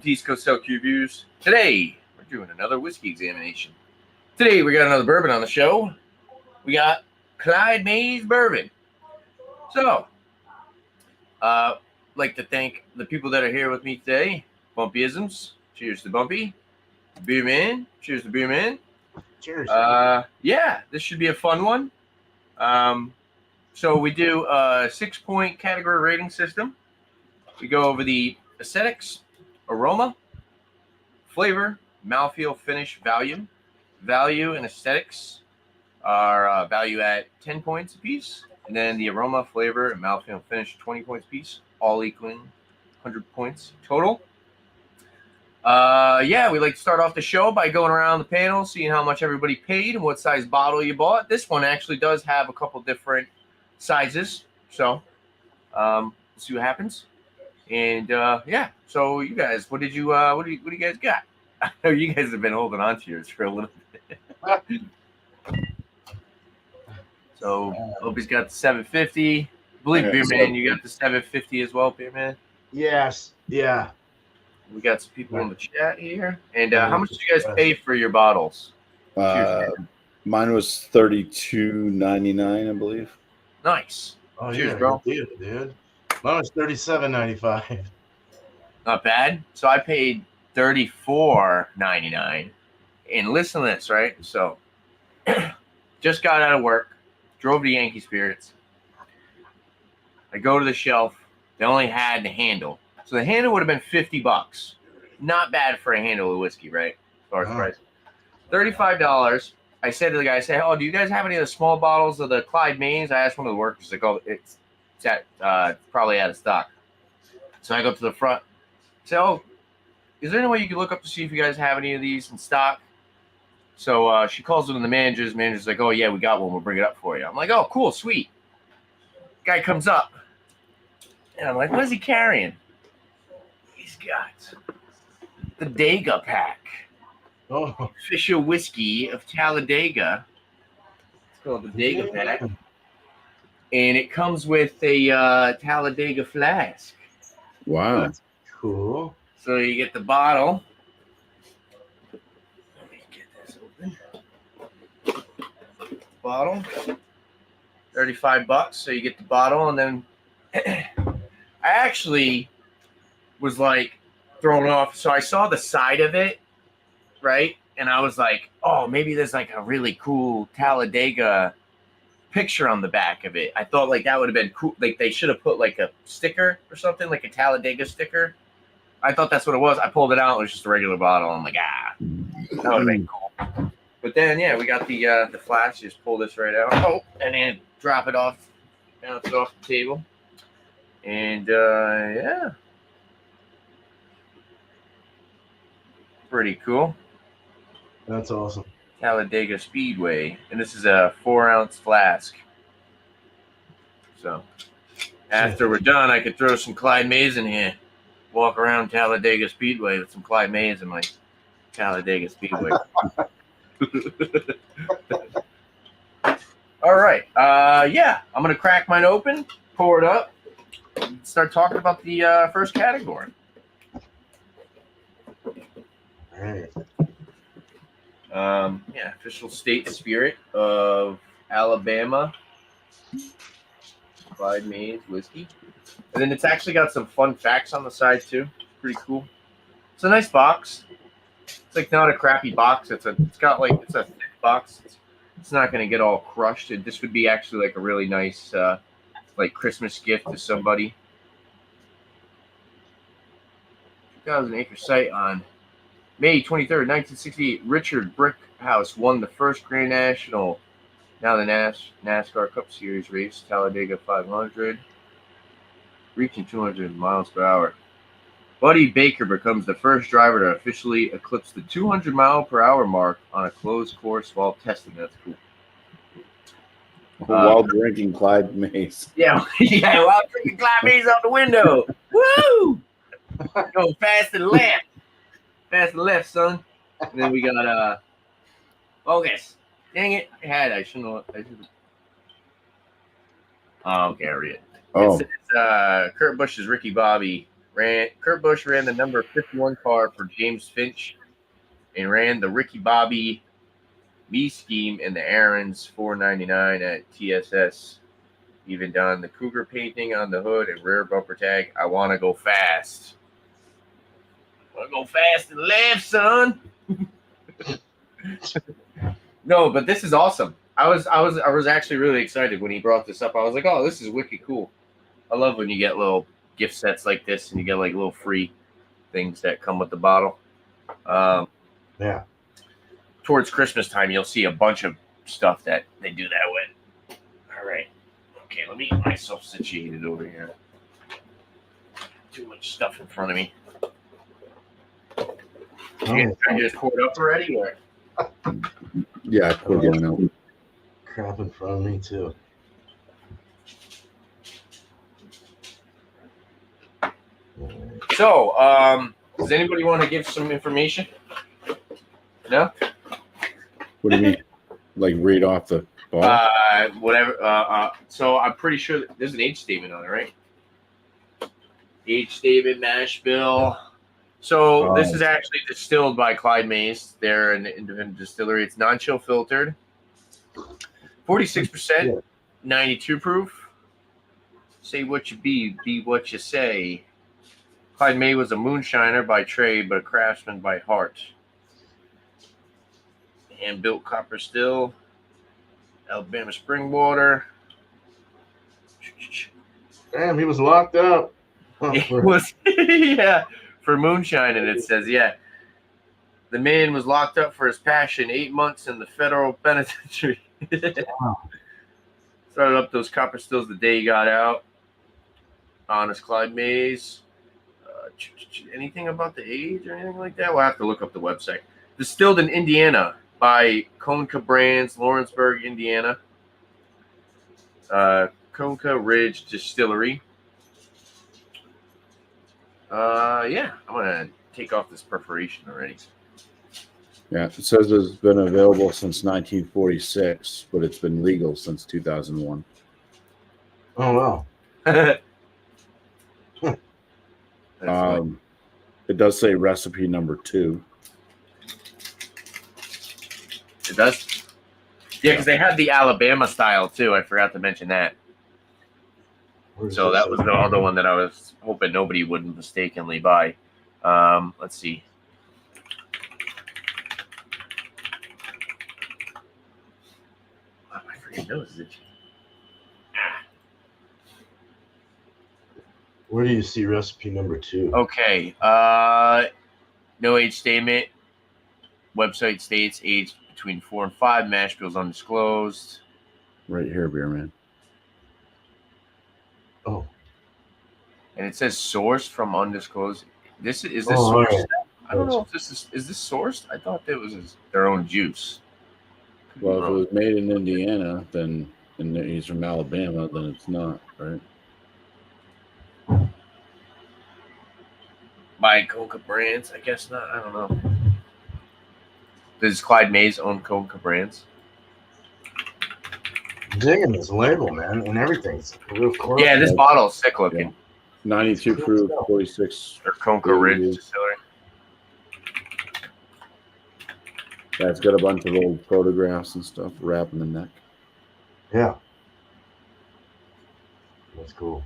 to East Coast Reviews. Today, we're doing another whiskey examination. Today, we got another bourbon on the show. We got Clyde Mays Bourbon. So, like to thank the people that are here with me today. Bumpyisms. Cheers to Bumpy. Beer Man. Cheers to Beer Man. Cheers. Yeah, this should be a fun one. So we do a 6-point category rating system. We go over the aesthetics, aroma, flavor, mouthfeel, finish, value. Value and aesthetics are value at 10 points apiece. And then the aroma, flavor, and mouthfeel and finish, 20 points apiece, all equaling 100 points total. We like to start off the show by going around the panel, seeing how much everybody paid and what size bottle you bought. This one actually does have a couple different sizes. So, we'll see what happens. And so you guys, what do you guys got? I know you guys have been holding on to yours for a little bit. So Opie's got the 750. I believe Beer Man, you got the 750 as well, Beer Man. Yes. Yeah. We got some people in the chat here. And how much did you guys pay for your bottles? Mine was $32.99, I believe. Nice. Oh, cheers, yeah, bro. Dude. Mine was $37.95. Not bad. So I paid $34.99. And listen to this, right? So just got out of work, drove to Yankee Spirits. I go to the shelf. They only had the handle. So the handle would have been $50. Not bad for a handle of whiskey, right? As far as price. $35. I said to the guy, "Oh, do you guys have any of the small bottles of the Clyde Mays?" I asked one of the workers, like, "Oh, it's probably out of stock." So I go to the front. Say, "Oh, is there any way you can look up to see if you guys have any of these in stock?" So she calls one of the managers. Manager's like, "Oh yeah, we got one. We'll bring it up for you." I'm like, "Oh, cool, sweet." Guy comes up, and I'm like, "What is he carrying?" He's got the Dega pack. Oh. Official whiskey of Talladega. It's called the Dega pack. And it comes with a Talladega flask. Wow. That's cool. So you get the bottle. Let me get this open. Bottle. $35. So you get the bottle, and then I actually was like thrown off. So I saw the side of it, right? And I was like, oh, maybe there's like a really cool Talladega picture on the back of it. I thought like that would have been cool. Like they should have put like a sticker or something, like a Talladega sticker. I thought that's what it was. I pulled it out. It was just a regular bottle. I'm like, that would have been cool. But then, yeah, we got the flash. Just pull this right out. Oh, and then drop it off. Bounce it off the table. And, yeah. Pretty cool. That's awesome. Talladega Speedway. And this is a 4-ounce flask. So, after we're done, I could throw some Clyde Mays in here. Walk around Talladega Speedway with some Clyde Mays in my Talladega Speedway. All right. I'm going to crack mine open, pour it up, and start talking about the first category. Hey. Official state spirit of Alabama. Clyde Mays whiskey. And then it's actually got some fun facts on the side too. Pretty cool. It's a nice box. It's like not a crappy box. It's a thick box. It's not going to get all crushed. This would be actually like a really nice like Christmas gift to somebody. 2,000 acre site on May 23rd, 1968. Richard Brickhouse won the first Grand National, now the NASCAR Cup Series race, Talladega 500. Reaching 200 miles per hour. Buddy Baker becomes the first driver to officially eclipse the 200 mile per hour mark on a closed course while testing. That's cool. While drinking Clyde Mays. Yeah, while drinking Clyde Mays out the window. Woo! Go fast and left. Fast and left, son. And then we got Bogus. Dang it. I shouldn't have. Oh, okay, I read it. Oh. It's Kurt Busch's Ricky Bobby Kurt Busch ran the number 51 car for James Finch and ran the Ricky Bobby Me scheme in the Aaron's 499 at TSS. Even done the Cougar painting on the hood and rear bumper tag. I want to go fast. Want to go fast and laugh, son. No, but this is awesome. I was actually really excited when he brought this up. I was like, oh, this is wicked cool. I love when you get little gift sets like this and you get like little free things that come with the bottle. Yeah. Towards Christmas time, you'll see a bunch of stuff that they do that with. All right. Okay, let me get myself situated over here. Too much stuff in front of me. You just poured up already? Or? Yeah, I put one out. Crap in front of me too. So, does anybody want to give some information? No? What do you mean? Like read off the bottle? Whatever. So I'm pretty sure there's an age statement on it, right? Age statement, mash bill. So this is actually distilled by Clyde Mays. They're an independent distillery. It's non-chill filtered. 46%, 92 proof. Say what you be what you say. Clyde May was a moonshiner by trade, but a craftsman by heart. Hand-built copper still. Alabama spring water. Damn, he was locked up. It was, yeah, for moonshining, it says, yeah. The man was locked up for his passion, 8 months in the federal penitentiary. Wow. Started up those copper stills the day he got out. Honest Clyde Mays. Anything about the age or anything like that? We'll have to look up the website. Distilled in Indiana by Conca Brands, Lawrenceburg, Indiana. Conca Ridge Distillery. Yeah, I'm gonna take off this perforation already. Yeah, it says it's been available since 1946, but it's been legal since 2001. Oh wow. It does say recipe number 2. It does? Yeah, because they had the Alabama style too. I forgot to mention that. So that was the other one that I was hoping nobody would mistakenly buy. Let's see. Oh, my freaking nose is itchy. Where do you see recipe number 2? Okay. No age statement. Website states age between 4 and 5. Mash bills undisclosed. Right here, beer man. Oh. And it says sourced from undisclosed. Is this sourced? Right. I don't know if this is this sourced? I thought that was their own juice. Well, if it was made in Indiana, then and he's from Alabama, then it's not, right? By Conca Brands, I guess not. I don't know. Does Clyde Mays own Conca Brands? Digging this label, man, and everything's real cool. Yeah, this bottle is sick looking. Yeah. 92 proof, 46. Or Conca Ridge Distillery. Yeah, it's got a bunch of old photographs and stuff wrapping the neck. Yeah. That's cool.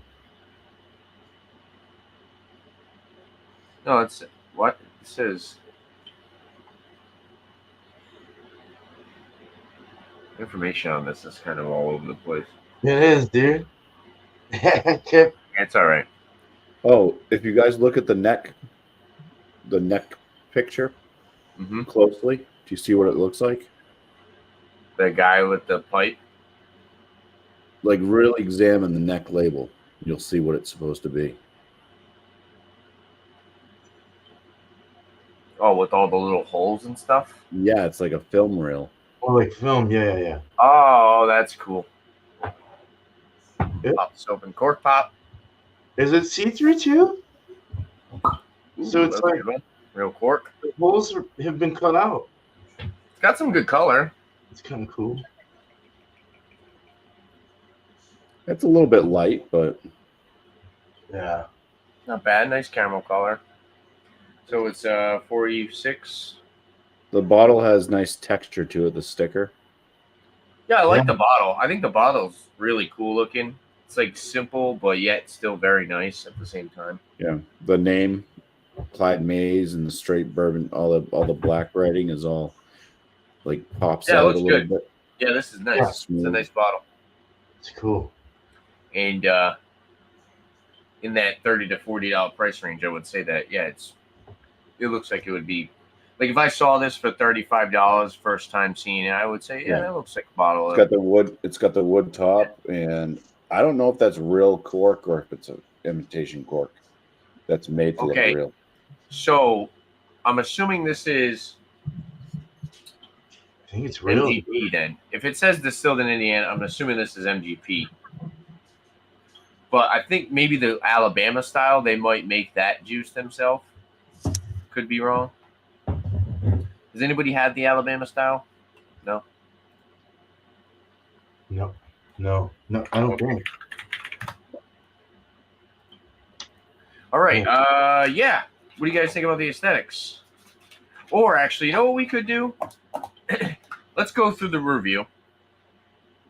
No, it's what? It says information on this is kind of all over the place. It is, dude. It's all right. Oh, if you guys look at the neck picture closely, do you see what it looks like? The guy with the pipe. Like, really examine the neck label. You'll see what it's supposed to be. Oh, with all the little holes and stuff? Yeah, it's like a film reel. Oh, like film. Yeah. Oh, that's cool. Yeah. Pop this open. Cork pop. Is it see-through too? So it's like real cork. the holes have been cut out. It's got some good color. It's kind of cool. It's a little bit light, but Yeah. Not bad. Nice caramel color. So it's 46. The bottle has nice texture to it. The sticker. Yeah, I like the bottle. I think the bottle's really cool looking. It's like simple, but yet still very nice at the same time. Yeah, the name, Clyde Mays, and the straight bourbon. All the black writing is all like pops Yeah, it out a looks little good. bit. Yeah, this is nice. Yeah. It's a nice bottle. It's cool. And in that $30 to $40 price range, I would say that it looks like it would be like if I saw this for $35 first time seeing it, I would say, yeah, that looks like a bottle. It's got the wood. It's got the wood top, and I don't know if that's real cork or if it's an imitation cork that's made to look real. So I'm assuming this is I think it's real. MGP then. If it says distilled in Indiana, I'm assuming this is MGP. But I think maybe the Alabama style, they might make that juice themselves. Could be wrong. Has anybody had the Alabama style? No. No, I don't think. All right. Yeah. What do you guys think about the aesthetics? Or actually, you know what we could do? Let's go through the review.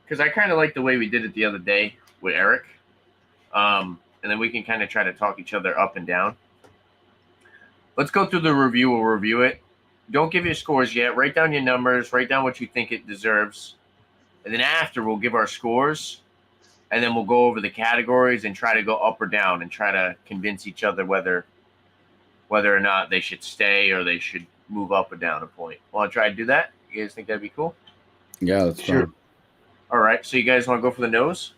Because I kind of like the way we did it the other day with Eric. And then we can kind of try to talk each other up and down. Let's go through the review. We'll review it. Don't give your scores yet. Write down your numbers. Write down what you think it deserves. And then after, we'll give our scores. And then we'll go over the categories and try to go up or down and try to convince each other whether or not they should stay or they should move up or down a point. Want to try to do that? You guys think that'd be cool? Yeah, that's Sure. fine. All right. So you guys want to go for the nose?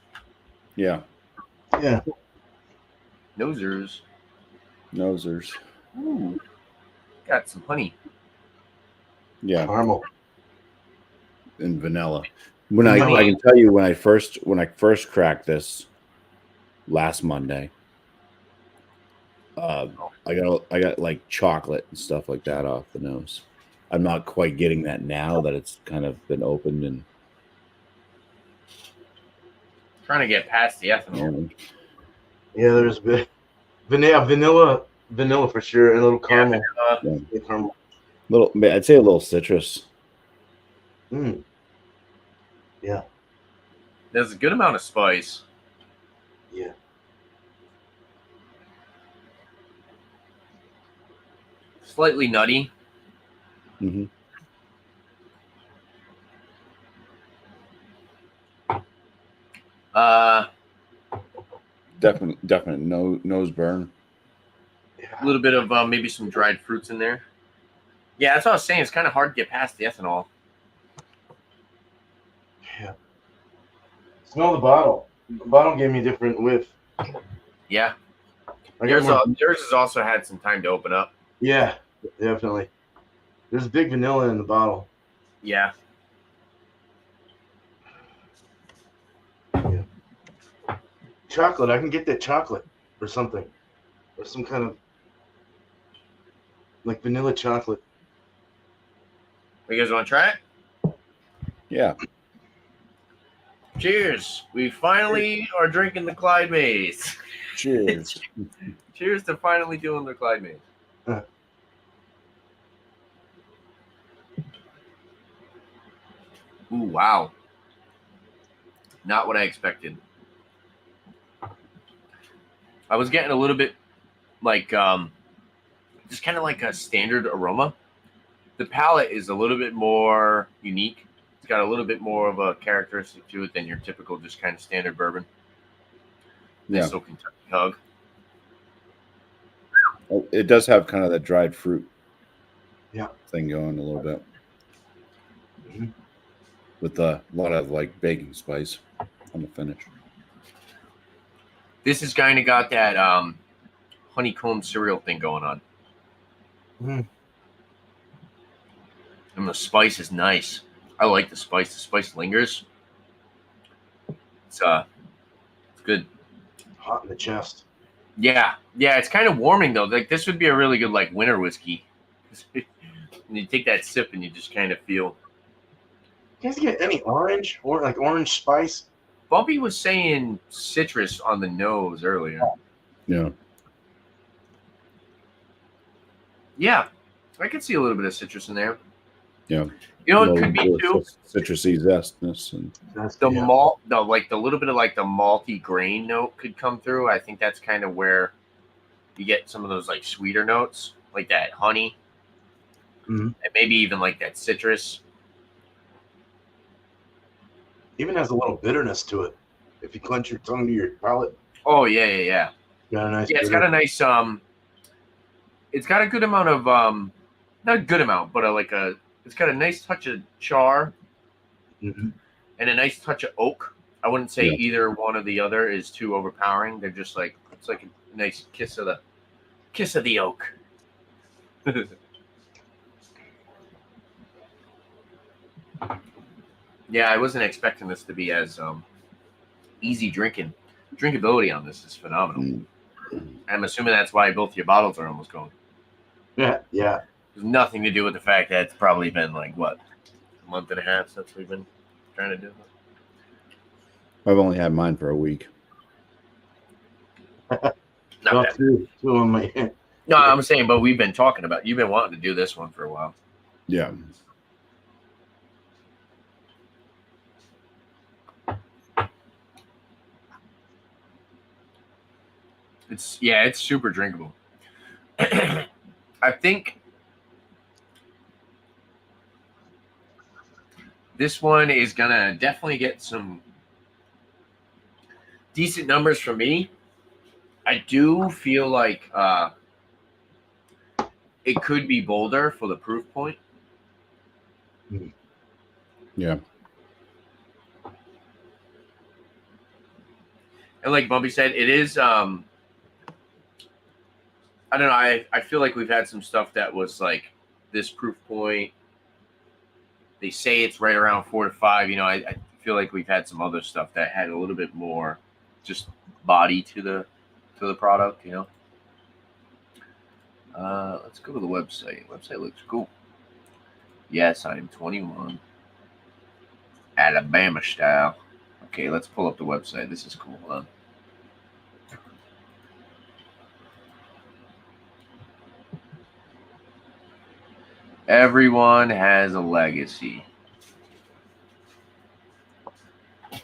Yeah, Yeah. Nosers. nosers. Ooh. Got some honey. Yeah, Caramel. and vanilla. When I Vanilla. can tell you when I first cracked this last Monday, I got like chocolate and stuff like that off the nose. I'm not quite getting that now that it's kind of been opened and Trying to get past the ethanol. Yeah, there's a bit vanilla for sure, and a little caramel. Yeah, Yeah, caramel. I'd say a little citrus. Mm. Yeah. there's a good amount of spice. Yeah. Slightly nutty. Mm-hmm. Definite nose burn. A little bit of maybe some dried fruits in there. Yeah, that's what I was saying. It's kind of hard to get past the ethanol. Yeah. Smell the bottle. The bottle gave me a different whiff. Yeah. I got Yours has also had some time to open up. Yeah, definitely. There's a big vanilla in the bottle. Yeah. Yeah. Chocolate. I can get that chocolate or something. Or some kind of like vanilla chocolate. You guys want to try it? Yeah. Cheers. We finally are drinking the Clyde Mays. Cheers. Cheers to finally doing the Clyde Mays. Ooh, wow. Not what I expected. I was getting a little bit like just kind of like a standard aroma. The palate is a little bit more unique. It's got a little bit more of a characteristic to it than your typical just kind of standard bourbon. This will Kentucky hug. It does have kind of that dried fruit thing going a little bit. Mm-hmm. With a lot of like baking spice on the finish. This has kind of got that honeycomb cereal thing going on. Mm. And the spice is nice. I like the spice. The spice lingers. It's good. Hot in the chest. Yeah. It's kind of warming though. Like this would be a really good like winter whiskey. And you take that sip and you just kind of feel. You guys get any orange or like orange spice? Bumpy was saying citrus on the nose earlier. Yeah. Yeah, I could see a little bit of citrus in there. Yeah. You know, it could be too citrusy zestness and the malt, the little bit of like the malty grain note could come through. I think that's kind of where you get some of those like sweeter notes, like that honey, Mhm. and maybe even like that citrus. Even has a little bitterness to it. If you clench your tongue to your palate, Oh yeah. got a nice. Yeah, it's got a nice it's got a good amount of not a good amount, but it's got a nice touch of char Mm-hmm. and a nice touch of oak. I wouldn't say Yeah. either one or the other is too overpowering. They're just like it's like a nice kiss of the oak. Yeah, I wasn't expecting this to be as easy drinking. Drinkability on this is phenomenal. I'm assuming that's why both your bottles are almost gone. Yeah. There's nothing to do with the fact that it's probably been like what, a month and a half since we've been trying to do this. I've only had mine for a week. Not bad. Two on my hand. No, I'm saying, but we've been talking about. You've been wanting to do this one for a while. Yeah. It's super drinkable. I think this one is gonna definitely get some decent numbers from me. I do feel like it could be bolder for the proof point. Yeah. And like Bumpy said, it is I don't know, I feel like we've had some stuff that was like this proof point. They say it's right around 4 to 5. You know, I feel like we've had some other stuff that had a little bit more just body to the product, you know. Let's go to the website. Website looks cool. Yes, I am 21. Alabama style. Okay, let's pull up the website. This is cool. Hold on. Everyone has a legacy.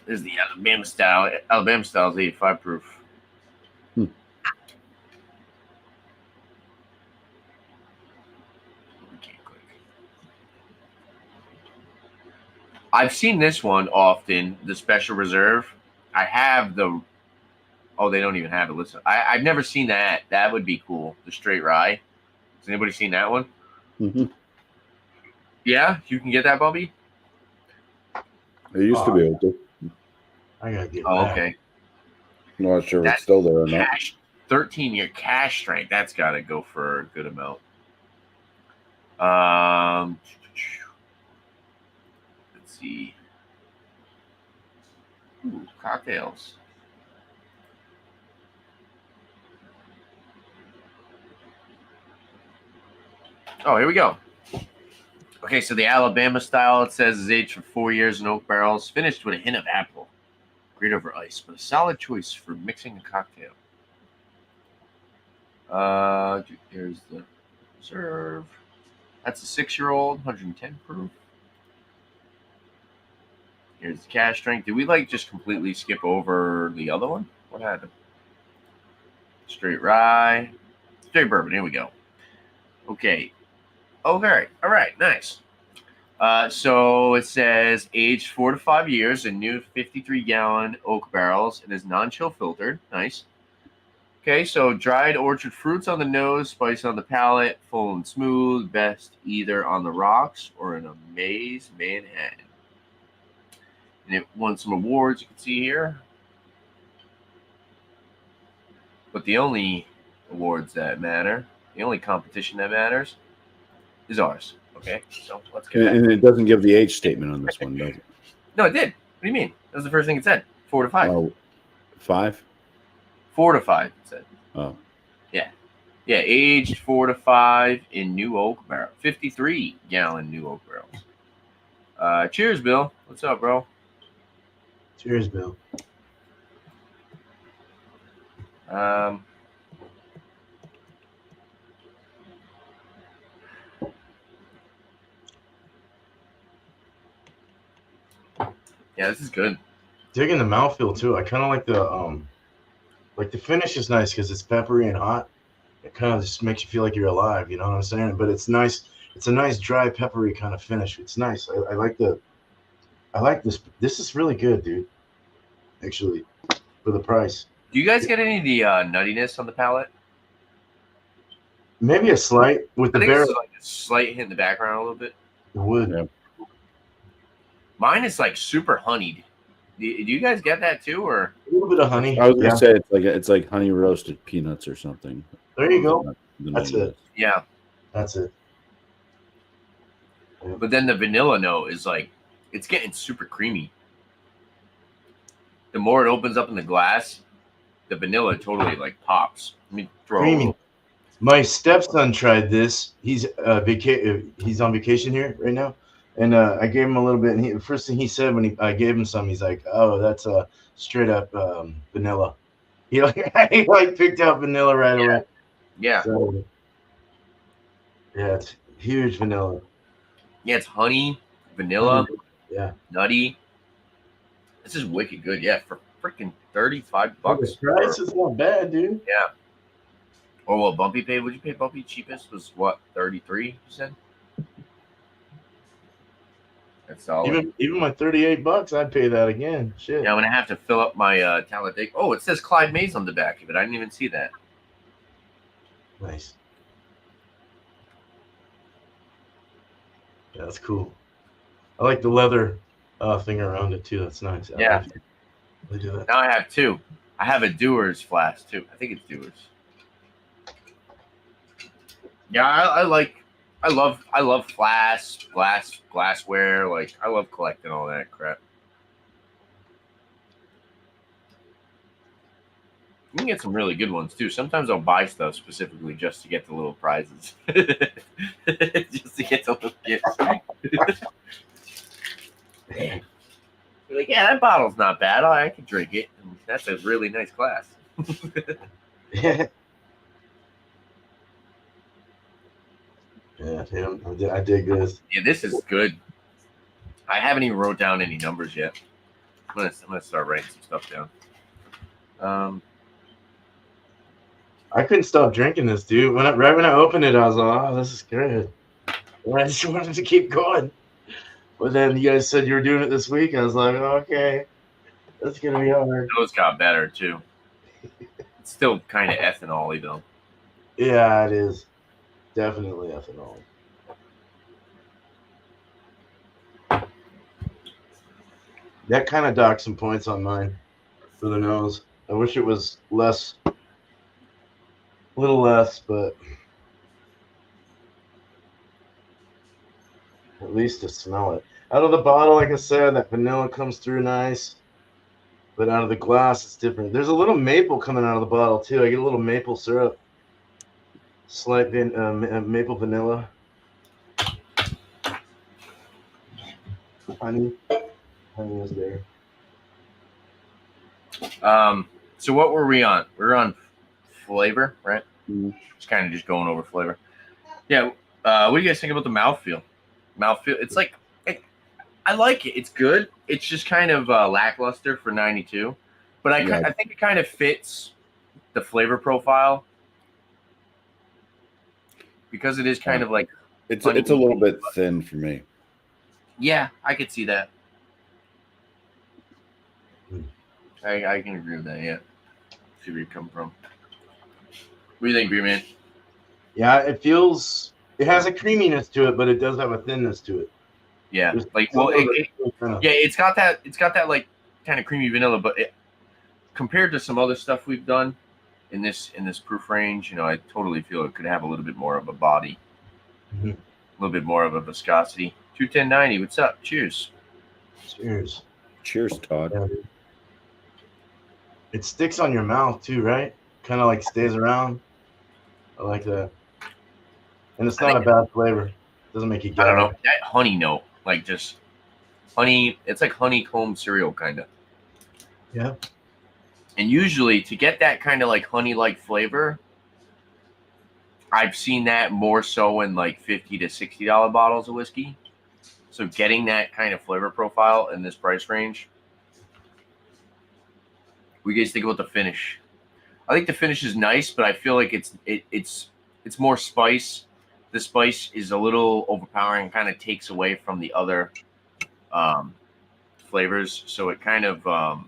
This is the Alabama style. Alabama style is 85 proof. Hmm. I've seen this one often, the special reserve. I have the. Oh, they don't even have it listed. I've never seen that. That would be cool. The straight rye. Has anybody seen that one? Mm-hmm. Yeah, you can get that, Bubby. I used to be able to. I gotta get Oh, back. okay. I'm not sure if it's still there or not. 13-year cash strength. That's got to go for a good amount. Let's see. Ooh, cocktails. Oh, here we go. Okay, so the Alabama style, it says, is aged for 4 years in oak barrels, finished with a hint of apple. Great over ice, but a solid choice for mixing a cocktail. Here's the reserve. That's a 6-year-old, 110 proof. Here's the cash strength. Did we just completely skip over the other one? What happened? Straight rye. Straight bourbon. Here we go. Okay. Okay. All right. Nice. So it says aged 4 to 5 years in new 53-gallon oak barrels and is non-chill filtered. Nice. Okay, so dried orchard fruits on the nose, spice on the palate, full and smooth, best either on the rocks or in a maze Manhattan. And it won some awards, you can see here. But the only awards that matter, the only competition that matters, is ours. Okay, so let's get And it doesn't give the age statement on this one, does it? No, it did. What do you mean? That was the first thing it said. 4 to 5. Oh, 5? 4 to 5, it said. Oh. Yeah, aged 4 to 5 in new oak barrel. 53-gallon new oak barrels. Cheers, Bill. What's up, bro? Cheers, Bill. Yeah, this is good. Digging the mouthfeel too. I kind of like the finish is nice because it's peppery and hot. It kind of just makes you feel like you're alive. You know what I'm saying? But it's nice. It's a nice dry peppery kind of finish. It's nice. I like I like this. This is really good, dude. Actually, for the price. Do you guys get any of the nuttiness on the palate? Maybe a slight with I the think it's barrel like a slight hit in the background a little bit. wood. Yeah. Mine is like super honeyed. Do you guys get that too, or? A little bit of honey. I was gonna Yeah. say it's like honey roasted peanuts or something. There you go. The That's nuttiness. it. Yeah, That's it. but then the vanilla note is like, it's getting super creamy. The more it opens up in the glass, the vanilla totally like pops. Let me throw a Creamy. little. My stepson tried this. He's he's on vacation here right now, and I gave him a little bit. And the first thing he said when I gave him some, he's like, "Oh, that's straight up vanilla." He he like picked out vanilla right away. Yeah, So, yeah, it's huge vanilla. yeah, it's honey, vanilla, Yeah. nutty. This is wicked good. Yeah, for freaking $35. The price is not bad, dude. Yeah. Or what Bumpy paid? Would you pay Bumpy cheapest? Was what, 33? You said. That's solid. Even my $38, I'd pay that again. Shit. Yeah, I'm gonna have to fill up my Talladega. Oh, it says Clyde Mays on the back of it. I didn't even see that. Nice. Yeah, that's cool. I like the leather thing around it too. That's nice. Yeah. They do that. Now I have two. I have a Dewar's flask too. I think it's Dewar's. Yeah, I love flasks, glassware. Like I love collecting all that crap. You can get some really good ones too. Sometimes I'll buy stuff specifically just to get the little prizes, just to get the little gifts. You're like, yeah, that bottle's not bad. I can drink it. That's a really nice glass. Yeah. Yeah, damn, I dig this. Yeah, this is good. I haven't even wrote down any numbers yet. I'm gonna start writing some stuff down. I couldn't stop drinking this, dude. Right when I opened it, I was like, "Oh, this is good." And I just wanted to keep going. But then you guys said you were doing it this week. I was like, "Okay, that's gonna be hard." Those got better too. It's still kind of ethanol-y though. Yeah, it is. Definitely ethanol. That kind of docked some points on mine for the nose. I wish it was less, a little less, but at least to smell it. Out of the bottle, like I said, that vanilla comes through nice, but out of the glass, it's different. There's a little maple coming out of the bottle too. I get a little maple syrup, slight maple vanilla, honey is there. So what were we on? We were on flavor, right? Mhm. Just going over flavor. Yeah. What do you guys think about the mouthfeel? Mouthfeel. It's like, I like it. It's good. It's just kind of lackluster for 92, but I think it kind of fits the flavor profile because it is kind of like It's a little bit thin for me. Yeah, I could see that. I can agree with that. Yeah. See where you come from. What do you think, Green? Yeah, it has a creaminess to it, but it does have a thinness to it. Yeah, There's like it's got that like kind of creamy vanilla, but compared to some other stuff we've done in this proof range, I totally feel it could have a little bit more of a body, Mm-hmm. a little bit more of a viscosity. 21090, what's up? Cheers. Cheers, Todd. Yeah. It sticks on your mouth too, right? Kind of like stays around. I like that. And it's not a bad flavor. Doesn't make you gag. I don't know, that honey note, like just honey. It's like honeycomb cereal kind of. Yeah. And usually to get that kind of like honey-like flavor, I've seen that more so in like $50 to $60 bottles of whiskey. So getting that kind of flavor profile in this price range. What do you guys think about the finish? I think the finish is nice, but I feel like it's more spice. The spice is a little overpowering, kind of takes away from the other flavors. So it kind of I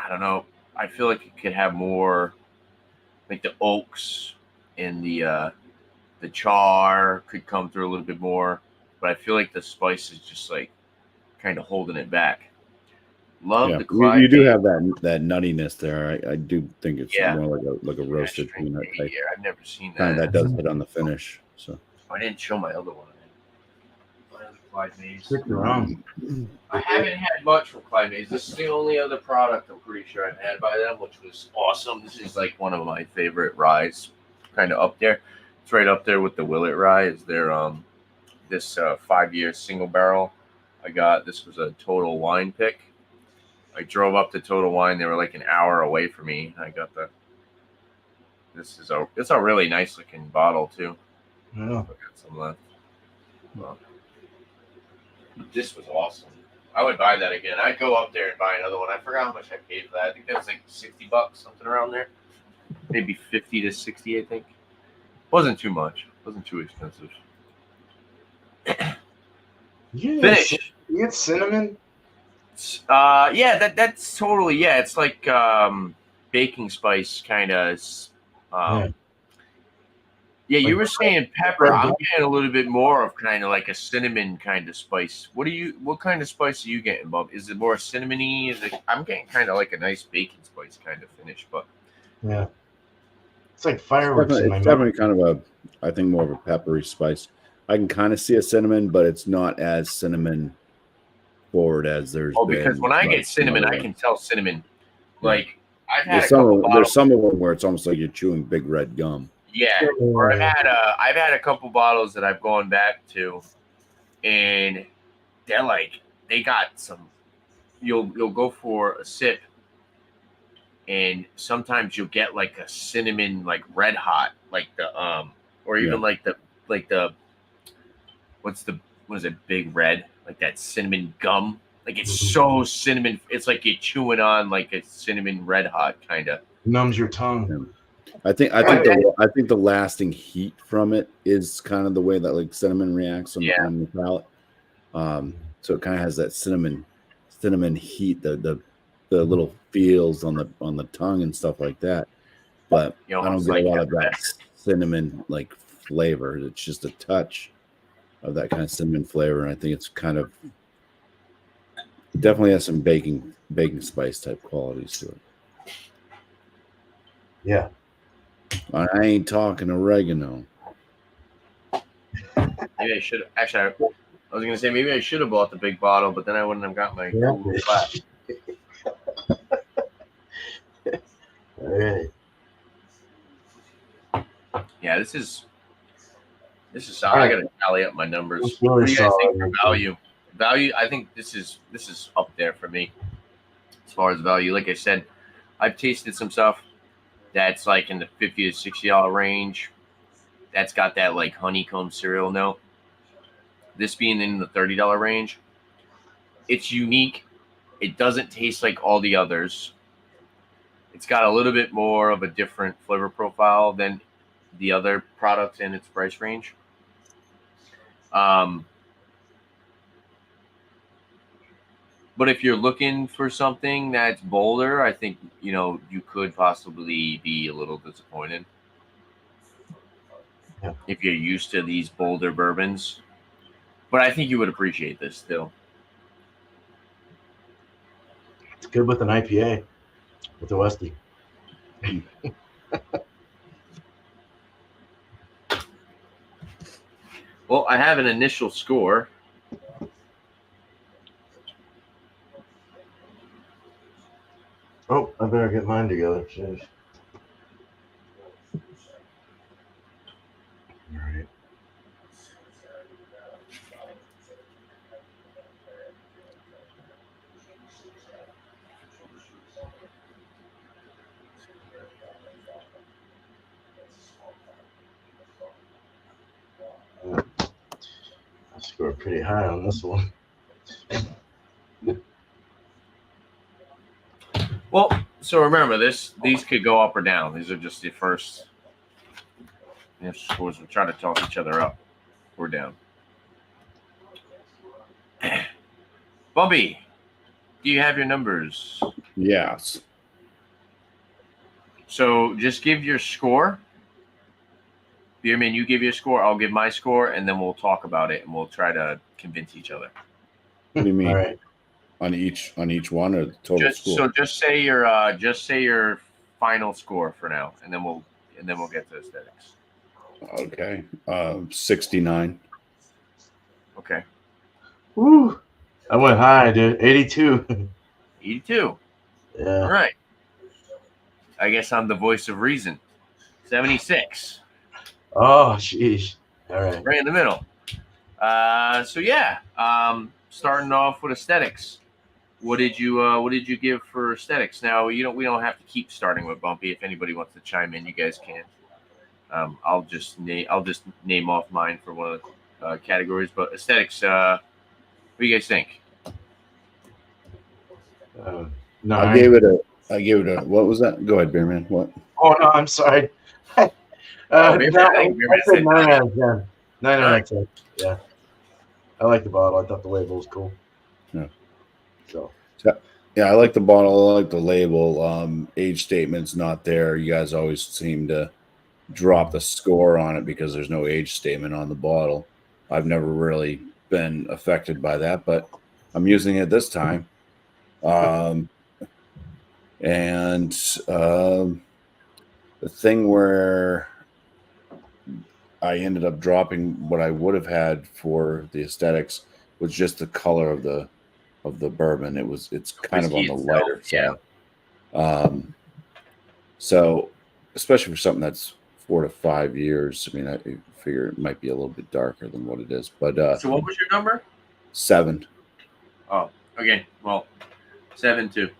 don't know. I feel like it could have more, like the oaks and the char could come through a little bit more, but I feel like the spice is just like kind of holding it back. Love the Clyde. You do have that nuttiness there. I do think it's Yeah. more like a roasted peanut type. Yeah, I've never seen that. Kind of that does hit on the finish. So I didn't show my other one. My other Clyde Maze. Stick around. I haven't had much from Clyde Maze. This is the only other product I'm pretty sure I've had by them, which was awesome. This is like one of my favorite ryes, kind of up there. It's right up there with the Willet rye. Is their this 5-year single barrel I got. This was a Total Wine pick. I drove up to Total Wine. They were like an hour away from me. I got it's a really nice looking bottle too. Yeah. I got some left. Well, this was awesome. I would buy that again. I'd go up there and buy another one. I forgot how much I paid for that. I think that was like $60, something around there. Maybe 50 to 60, I think. Wasn't too much. Wasn't too expensive. Yeah. Finish. You get cinnamon? Yeah, that's totally, yeah. It's like baking spice kind of. Yeah, you were saying pepper. I'm getting a little bit more of kind of like a cinnamon kind of spice. What kind of spice are you getting, Bob? Is it more cinnamony? I'm getting kind of like a nice baking spice kind of finish, but yeah, it's like fireworks in my mouth. Definitely kind of I think more of a peppery spice. I can kind of see a cinnamon, but it's not as cinnamon forward as there's. Oh, because when I get cinnamon, I can tell cinnamon. Like I've had there's some of them where it's almost like you're chewing big red gum. Yeah, or I've had a couple bottles that I've gone back to, and they're like they got some. You'll go for a sip, and sometimes you'll get like a cinnamon, like red hot, like the or even like the what is it, big red, like that cinnamon gum. Like it's so cinnamon. It's like you're chewing on like a cinnamon red hot kind of. Numbs your tongue. I think the lasting heat from it is kind of the way that like cinnamon reacts on the palate. So it kind of has that cinnamon heat, the little feels on the tongue and stuff like that. But I don't get a lot of that cinnamon like flavor. It's just a touch of that kind of cinnamon flavor, and I think it's kind of definitely has some baking spice type qualities to it. Yeah. I ain't talking oregano. Maybe I should actually. I was gonna say maybe I should have bought the big bottle, but then I wouldn't have got my flat. All right. Yeah, this is solid. I gotta tally up my numbers. Really what do you guys think solid. for value? Value, I think this is up there for me as far as value. Like I said, I've tasted some stuff that's like in the $50 to $60 range. That's got that like honeycomb cereal note. This being in the $30 range, it's unique. It doesn't taste like all the others. It's got a little bit more of a different flavor profile than the other products in its price range. But if you're looking for something that's bolder, I think, you could possibly be a little disappointed. Yeah. If you're used to these bolder bourbons. But I think you would appreciate this still. It's good with an IPA, with the Westie. Well, I have an initial score. Oh, I better get mine together. Jeez. All right. scored pretty high on this one. Well, so remember these could go up or down. These are just the first scores. We'll try to talk each other up or down. Bumpy, do you have your numbers? Yes. So just give your score. Beerman, you give your score, I'll give my score, and then we'll talk about it and we'll try to convince each other. What do you mean? All right. On each one or the total score? So just say your final score for now, and then we'll get to aesthetics. Okay. 69. Okay. Woo! I went high, dude. 82. 82. Yeah. All right. I guess I'm the voice of reason. 76. Oh, sheesh. All right. Right in the middle. So yeah. Starting off with aesthetics. What did you give for aesthetics? Now we don't have to keep starting with Bumpy. If anybody wants to chime in, you guys can. I'll just name off mine for one of the categories. But aesthetics, what do you guys think? No, I gave it a. What was that? Go ahead, Beerman. What? Oh no, I'm sorry. Beerman, I think I Beerman said said 9 out of 10. 9 out Nine. of 10. Yeah. I like the bottle. I thought the label was cool. Yeah. So. Yeah, I like the bottle. I like the label. Age statement's not there. You guys always seem to drop the score on it because there's no age statement on the bottle. I've never really been affected by that, but I'm using it this time. And the thing where I ended up dropping what I would have had for the aesthetics was just the color of the bourbon. It's kind of on the lighter side. So especially for something that's 4 to 5 years, I mean, I figure it might be a little bit darker than what it is. But So what was your number? 7. Oh, okay. Well, 7 too.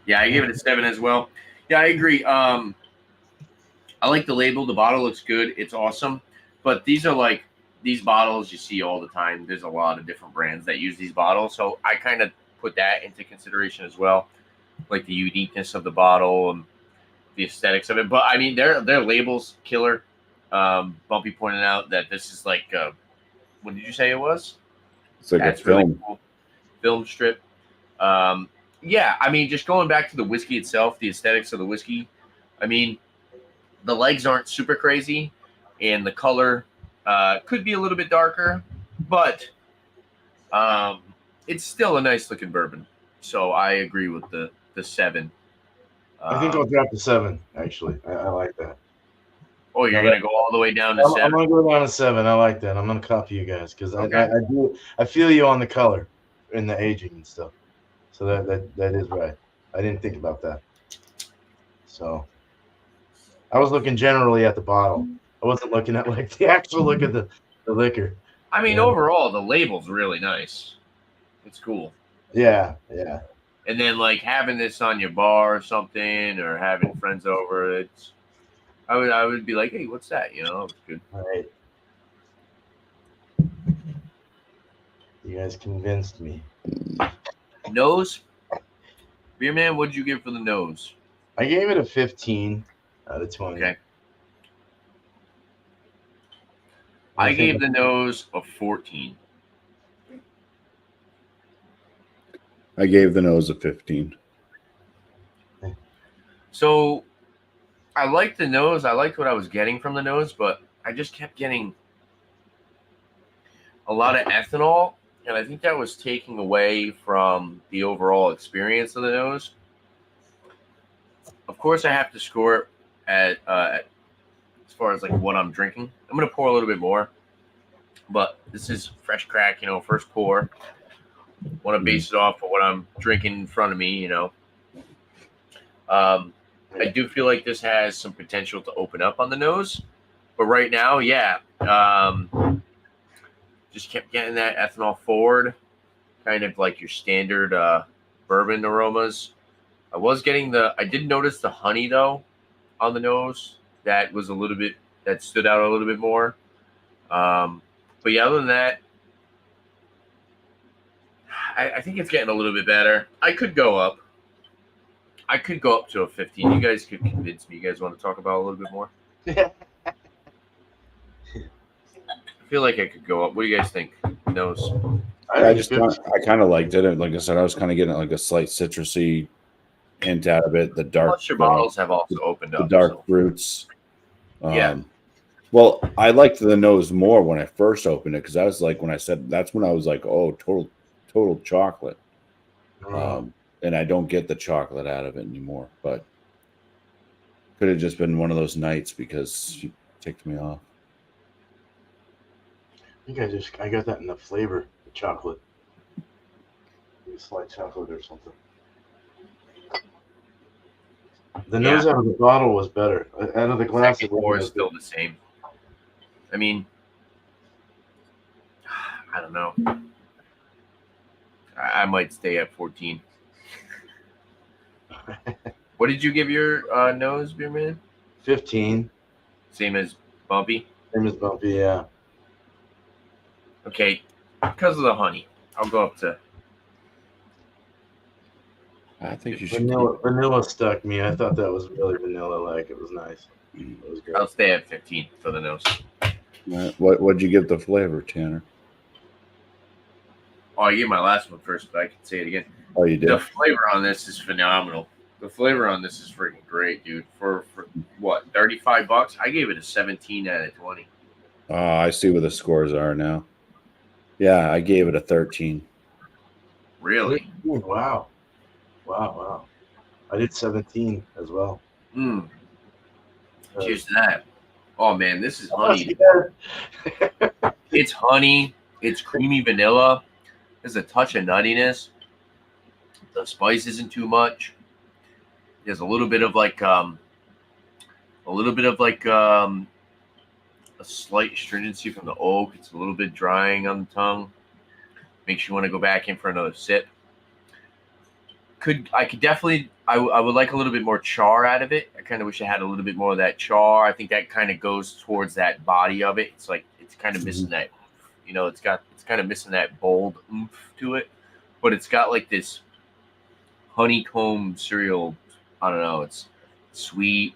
Yeah, I gave it a 7 as well. Yeah, I agree. I like the label. The bottle looks good. It's awesome. But these bottles you see all the time. There's a lot of different brands that use these bottles. So I kind of put that into consideration as well. Like the uniqueness of the bottle and the aesthetics of it. But I mean, their label's killer. Bumpy pointed out that this is like, what did you say it was? It's like That's a film. really cool. Film strip. Yeah, I mean, just going back to the whiskey itself, the aesthetics of the whiskey. I mean, the legs aren't super crazy, and the color could be a little bit darker, but it's still a nice looking bourbon. So I agree with the 7. I think I'll drop to 7, actually. I like that. Oh, you're going to go all the way down to 7? I'm going to go down to 7. I like that. I'm going to copy you guys because Okay. I feel you on the color and the aging and stuff. So that is right. I didn't think about that. So I was looking generally at the bottle. I wasn't looking at like the actual look at the liquor. I mean, overall, the label's really nice. It's cool. Yeah. And then like having this on your bar or something, or having friends over, I would be like, hey, what's that? You know, it's good. All right. You guys convinced me. Nose? Beer man, what'd you give for the nose? I gave it a 15 out of 20. Okay. I gave the nose a 14. I gave the nose a 15. So I liked the nose. I liked what I was getting from the nose, but I just kept getting a lot of ethanol, and I think that was taking away from the overall experience of the nose. Of course, I have to score it at as far as like what I'm drinking. I'm gonna pour a little bit more, but this is fresh crack, first pour. Want to base it off of what I'm drinking in front of me, I do feel like this has some potential to open up on the nose, but right now, yeah, just kept getting that ethanol forward, kind of like your standard bourbon aromas. I did notice the honey though on the nose. That stood out a little bit more. But yeah, other than that, I think it's getting a little bit better. I could go up. I could go up to a 15. You guys could convince me. You guys want to talk about it a little bit more? I feel like I could go up. What do you guys think? Nose. I kind of liked it. Like I said, I was kind of getting like a slight citrusy hint out of it. The dark. Plus, your bottles have also opened up. The dark fruits. Yeah. Well, I liked the nose more when I first opened it because I was like, when I said that's when I was like, oh, total chocolate. And I don't get the chocolate out of it anymore. But could have just been one of those nights because she ticked me off. I think I got that in the flavor, the chocolate. Maybe slight chocolate or something. The nose out of the bottle was better. Out of the glass, it was still the same. I mean, I don't know. I might stay at 14. What did you give your nose, beer man? 15. Same as Bumpy? Same as Bumpy, yeah. Okay, because of the honey, I'll go up to. I think you should. Vanilla stuck me. I thought that was really vanilla-like. It was nice. It was great. I'll stay at 15 for the nose. What'd you give the flavor, Tanner? Oh, I gave my last one first, but I can say it again. Oh, you did? The flavor on this is phenomenal. The flavor on this is freaking great, dude. For what, $35? I gave it a 17 out of 20. Oh, I see what the scores are now. Yeah, I gave it a 13. Really? Wow. I did 17 as well. Cheers to that. Oh, man, this is honey. It's honey. It's creamy vanilla. There's a touch of nuttiness. The spice isn't too much. There's a little bit of a slight astringency from the oak. It's a little bit drying on the tongue. Makes you want to go back in for another sip. I would like a little bit more char out of it. I kind of wish I had a little bit more of that char. I think that kind of goes towards that body of it. It's like it's kind of missing that, it's kind of missing that bold oomph to it, but it's got like this honeycomb cereal. I don't know. It's sweet.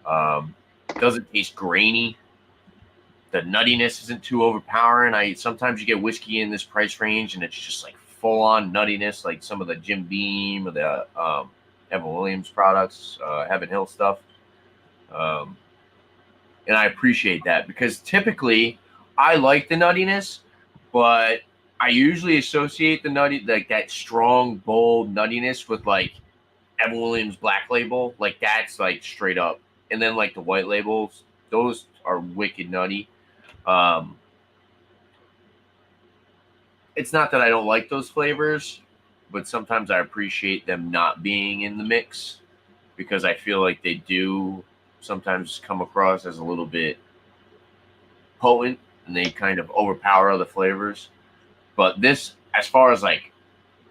Doesn't taste grainy. The nuttiness isn't too overpowering. Sometimes you get whiskey in this price range and it's just like full on nuttiness, like some of the Jim Beam or the Evan Williams products, Heaven Hill stuff. And I appreciate that because typically I like the nuttiness, but I usually associate the like that strong, bold nuttiness with like Evan Williams Black Label. Like that's like straight up. And then like the white labels, those are wicked nutty. It's not that I don't like those flavors, but sometimes I appreciate them not being in the mix because I feel like they do sometimes come across as a little bit potent and they kind of overpower other flavors. But this, as far as like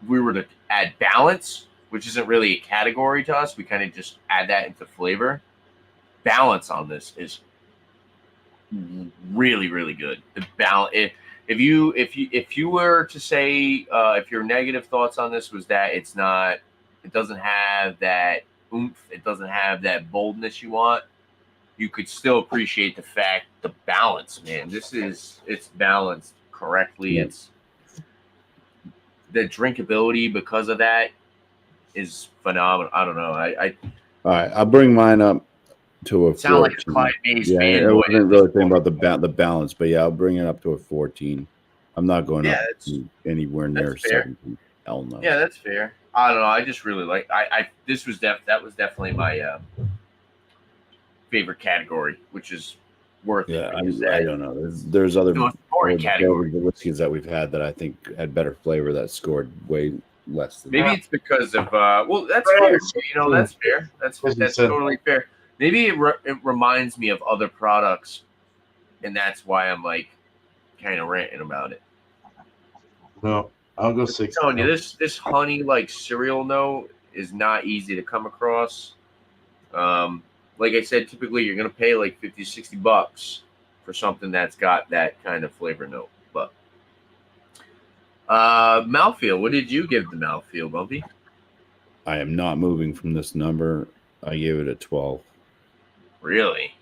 we were to add balance, which isn't really a category to us, we kind of just add that into flavor. Balance on this is really, really good. The balance. If you were to say if your negative thoughts on this was that it doesn't have that oomph, it doesn't have that boldness you want, you could still appreciate the balance, man. It's balanced correctly. Yeah. It's the drinkability because of that is phenomenal. I don't know. All right, I'll bring mine up to a 14. Sound like a Clyde Mays fan. I wasn't really thinking about the balance, but yeah, I'll bring it up to a 14. I'm not going up anywhere near 17. Hell no. Yeah, that's fair. I don't know. I just really like. That was definitely my favorite category, which is worth it. I don't know. There's other whiskeys that we've had that I think had better flavor that scored way less than maybe that. It's because of that's fair. That's fair. That's totally fair. Maybe it reminds me of other products, and that's why I'm like kind of ranting about it. No, I'll go 6. I'm telling you, this honey like cereal note is not easy to come across. Like I said, typically you're gonna pay like $50-$60 for something that's got that kind of flavor note. But mouthfeel, what did you give the mouthfeel, Bumpy? I am not moving from this number. I gave it a 12. Really?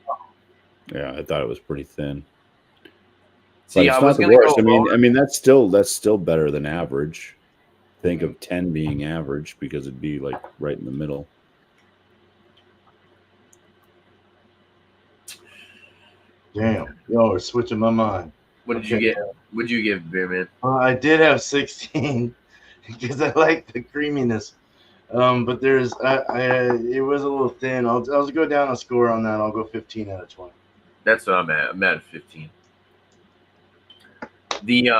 Yeah, I thought it was pretty thin. See, but it's I not was the gonna worst. go lower. I mean that's still better than average. Think of 10 being average because it'd be like right in the middle. Damn. Yo, we're switching my mind. What did you get? What did you give, Beer Man? I did have 16 because I like the creaminess. But there's, it was a little thin. I'll go down a score on that. I'll go 15 out of 20. That's what I'm at. I'm at 15. The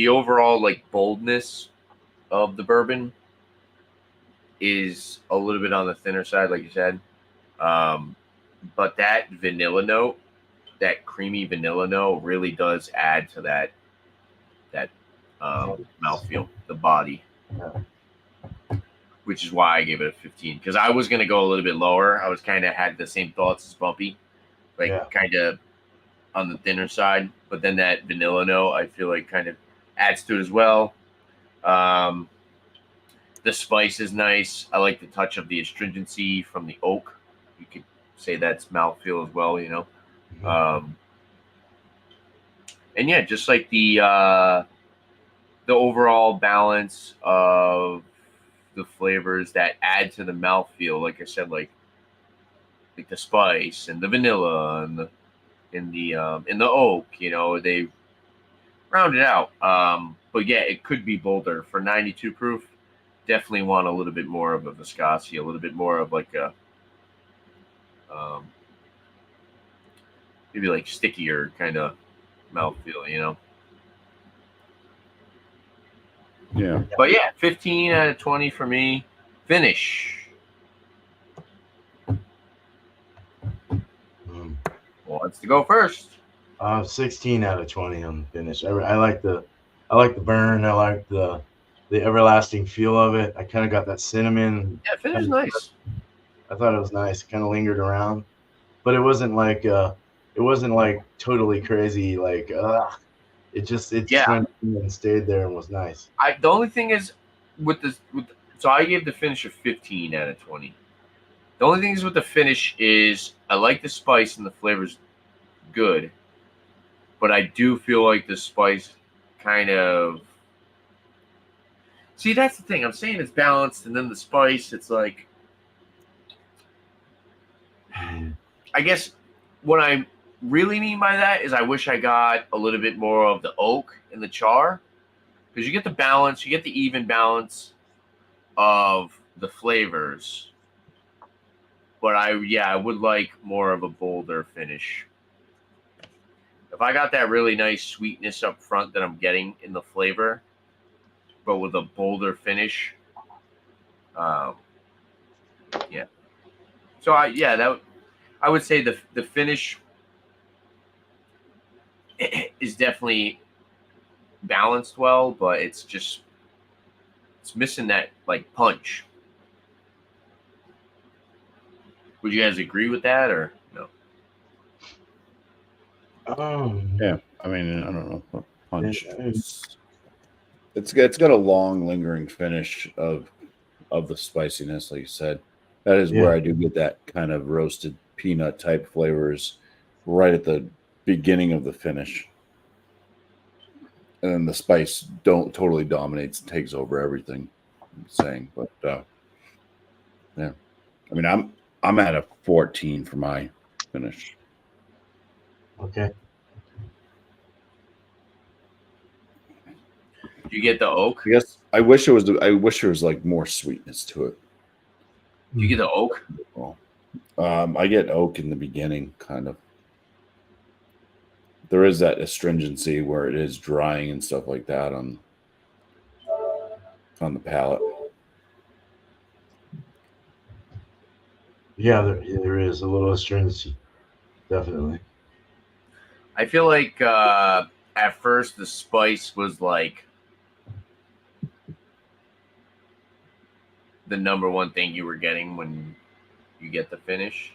overall like boldness of the bourbon is a little bit on the thinner side, like you said. But that vanilla note, that creamy vanilla note, really does add to that mouthfeel, the body. Yeah. Which is why I gave it a 15. Because I was gonna go a little bit lower. I was kind of had the same thoughts as Bumpy, like kind of on the thinner side. But then that vanilla note, I feel like kind of adds to it as well. The spice is nice. I like the touch of the astringency from the oak. You could say that's mouthfeel as well, you know. Mm-hmm. And yeah, just like the overall balance of the flavors that add to the mouthfeel. Like I said, like the spice and the vanilla and the in the oak. You know, they round it out. But yeah, it could be bolder for 92 proof. Definitely want a little bit more of a viscosity, a little bit more of like a maybe like stickier kind of mouthfeel, you know. Yeah. But yeah, 15 out of 20 for me. Finish. Well, let's go first. 16 out of 20 on the finish. I like the burn. I like the everlasting feel of it. I kind of got that cinnamon. Yeah, finish is nice. I thought it was nice. Kind of lingered around, but it wasn't like totally crazy. Like it just went and stayed there and was nice. The only thing is so I gave the finish a 15 out of 20. The only thing is with the finish is I like the spice and the flavor's good, but I do feel like the spice kind of. See, that's the thing. I'm saying it's balanced, and then the spice, it's like. I guess what I really mean by that is I wish I got a little bit more of the oak in the char, because you get the balance, you get the even balance of the flavors. But I would like more of a bolder finish. If I got that really nice sweetness up front that I'm getting in the flavor, but with a bolder finish, yeah. So I would say the finish is definitely balanced well, but it's missing that like punch. Would you guys agree with that or no? Yeah, I mean, I don't know. Punch. It's got a long, lingering finish of the spiciness, like you said. That is where I do get that kind of roasted peanut type flavors right at the beginning of the finish. And then the spice totally dominates and takes over everything I'm saying. But yeah. I mean I'm at a 14 for my finish. Okay. Do you get the oak? Yes. I wish there was like more sweetness to it. Do you get the oak? Well, I get oak in the beginning, kind of. There is that astringency where it is drying and stuff like that on the palate. Yeah, there is a little astringency, definitely. I feel like at first the spice was like the number one thing you were getting when you get the finish.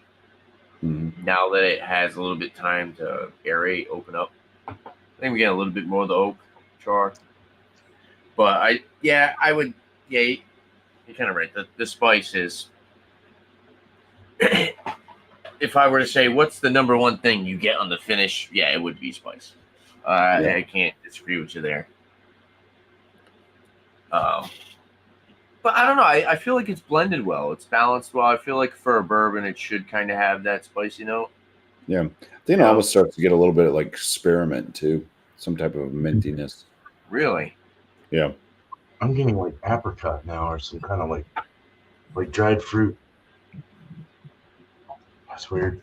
Now that it has a little bit time to aerate, open up, I think we get a little bit more of the oak char. But I would, you're kind of right. The spice is, if I were to say what's the number one thing you get on the finish, it would be spice. I can't disagree with you there. But I don't know. I feel like it's blended well. It's balanced well. I feel like for a bourbon, it should kind of have that spicy note. Yeah. I think it almost starts to get a little bit like spearmint too. Some type of mintiness. Really? Yeah. I'm getting like apricot now or some kind of like dried fruit. That's weird.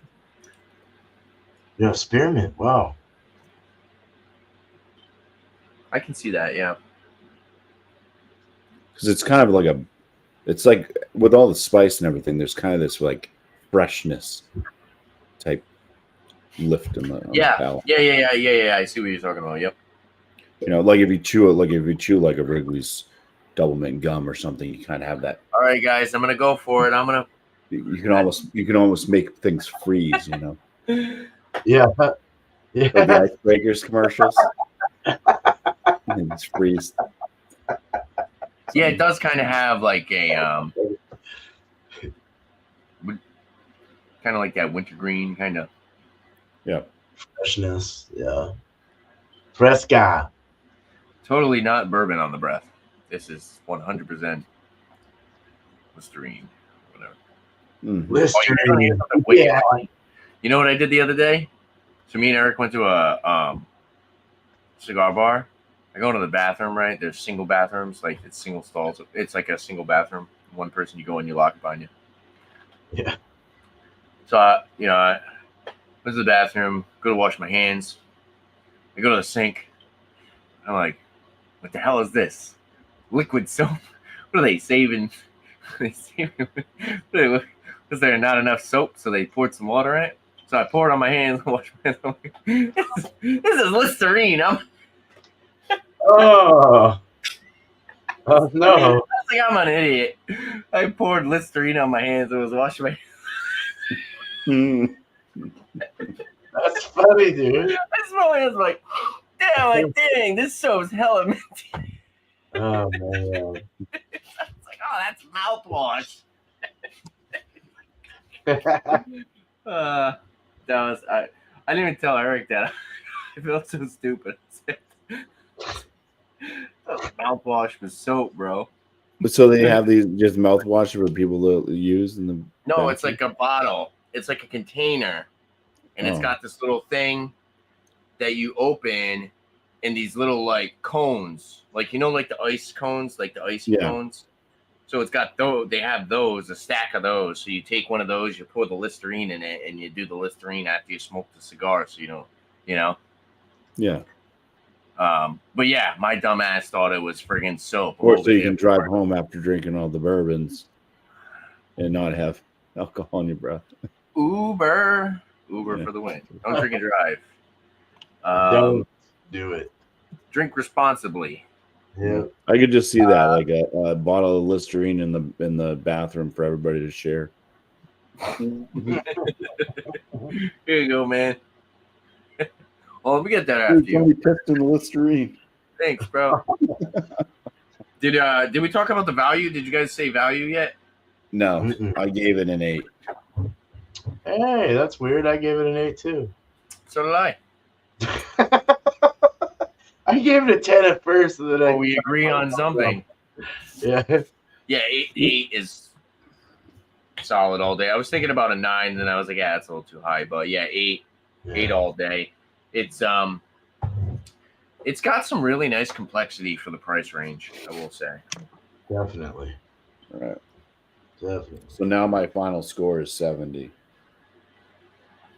Yeah, spearmint. Wow. I can see that, yeah. Because it's kind of like it's like with all the spice and everything, there's kind of this like freshness type lift in the palate. Yeah. I see what you're talking about. Yep. You know, like if you chew like a Wrigley's double mint gum or something, you kind of have that. All right, guys, I'm gonna go for it. You can almost make things freeze. You know. Yeah. Like the Icebreakers commercials. And it's freeze. Yeah, it does kind of have like a kind of like that wintergreen kind of. Yeah. Freshness. Yeah. Fresca. Totally not bourbon on the breath. This is 100% Listerine. Whatever. Listerine. Yeah. You know what I did the other day? So me and Eric went to a cigar bar. I go into the bathroom, right? There's single bathrooms, like it's single stalls. It's like a single bathroom. One person, you go in, you lock it behind you. Yeah. So, I went to the bathroom, go to wash my hands. I go to the sink. I'm like, what the hell is this? Liquid soap? What are they saving? Was there not enough soap? So they poured some water in it. So I poured it on my hands and washed my hands. I'm like, this is Listerine. Oh no! I was like, I'm an idiot. I poured Listerine on my hands and was washing my hands. That's funny, dude. I smelled it. I was like, dang, this soap's hella minty. Oh man. It's like, oh, that's mouthwash. That was I didn't even tell Eric that. I felt so stupid. Mouthwash with soap, bro. So they have these just mouthwash for people to use in the. No, bathroom? it's like a bottle. It's like a container, and it's got this little thing that you open, in these little like cones, like like the ice cones, like the icy cones. So it's got those. They have those, a stack of those. So you take one of those, you pour the Listerine in it, and you do the Listerine after you smoke the cigar. So Yeah. But yeah, my dumb ass thought it was friggin' soap. Or so you can drive home after drinking all the bourbons and not have alcohol in your breath. Uber for the win. Don't drink and drive. Don't do it. Drink responsibly. Yeah, I could just see that, like a bottle of Listerine in the bathroom for everybody to share. Here you go, man. Well, let me get that after you. Pissed in the Listerine. Thanks, bro. Did we talk about the value? Did you guys say value yet? No, I gave it an 8. Hey, that's weird. I gave it an 8 too. So did I. I gave it a 10 at first, and then we agree on something. Yeah. Yeah, 8 is solid all day. I was thinking about a 9, and then I was like, yeah, that's a little too high. But yeah, 8 all day. It's got some really nice complexity for the price range, I will say. Definitely. All right. Definitely. So now my final score is 70.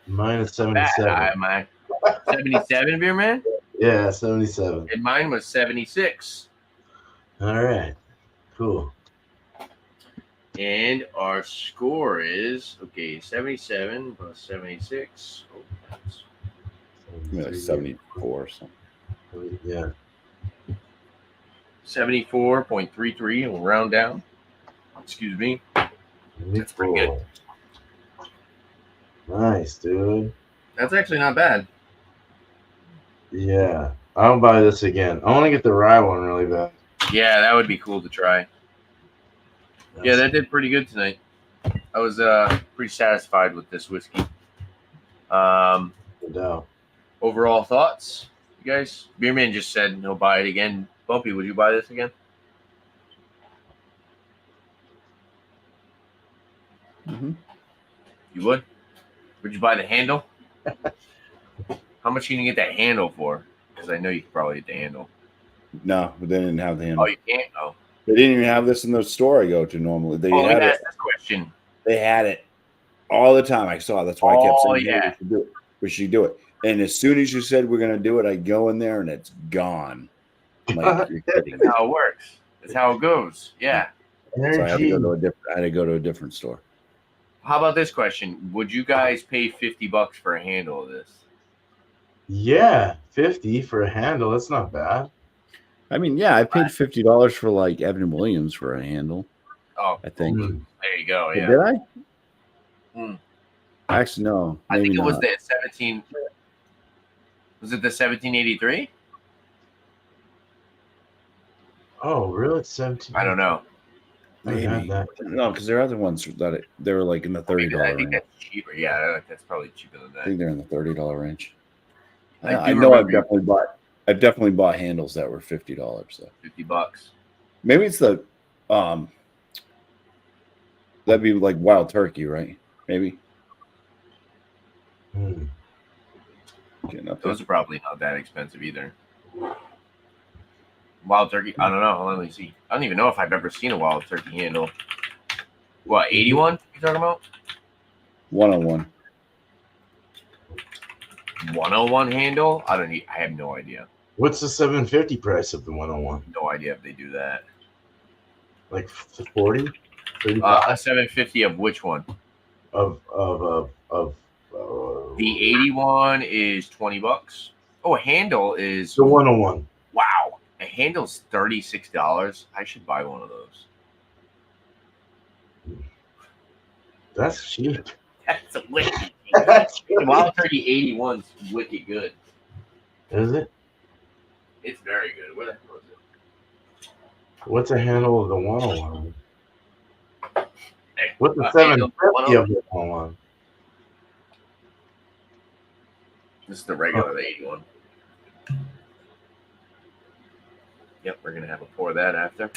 Mine is 77. My 77, beer man? Yeah, 77. And mine was 76. All right. Cool. And our score is 77 plus 76. Oh, Like 74 or something. Yeah. 74.33. We'll round down. Excuse me. That's pretty good. Nice, dude. That's actually not bad. Yeah. I'll buy this again. I want to get the rye one really bad. Yeah, that would be cool to try. Yeah, that did pretty good tonight. I was pretty satisfied with this whiskey. No doubt. Overall thoughts, you guys? Beerman just said he'll buy it again. Bumpy, would you buy this again? Mm-hmm. You would? Would you buy the handle? How much can you get that handle for? Because I know you could probably get the handle. No, they didn't have the handle. Oh, you can't? Oh. They didn't even have this in the store I go to normally. They Let had me it. ask this question. They had it all the time. I saw it. That's why I kept saying, yeah. hey, we should do it. We should do it. And as soon as you said we're going to do it, I go in there and it's gone. Like, you're kidding. That's how it works. That's how it goes. Yeah. So I had to go to a different store. How about this question? Would you guys pay $50 for a handle of this? Yeah, 50 for a handle. That's not bad. I mean, yeah, I paid $50 for like Evan Williams for a handle. Oh, I think. there you go. Yeah. Did I? Hmm. Actually, no. I think it not. was the 17. Was it the 1783? Oh, really? 17. I don't know. Maybe. No, because there are other ones that they were like in the $30 I think range. that's cheaper. Yeah, that's probably cheaper than I that. think they're in the $30 range. I know I've definitely bought handles that were $50. So $50. maybe it's the that'd be like Wild Turkey, right? Maybe. Those are probably not that expensive either. Wild Turkey, I don't know. Let me see. I don't even know if I've ever seen a Wild Turkey handle. What, 81 you talking about? 101. 101 handle? I have no idea. What's the 750 price of the 101? No idea if they do that. Like 40? A 750 of which one? Of the 81 is $20. Oh, a handle is the 101. Wow. A handle's $36. I should buy one of those. That's cheap. That's a wicked. Wild Turkey 81's wicked good. Is it? It's very good. Where the hell is it? What's a handle of the 101? Hey, what's the 750 of the 101? This is the regular 81. Yep, we're gonna have a pour of that after.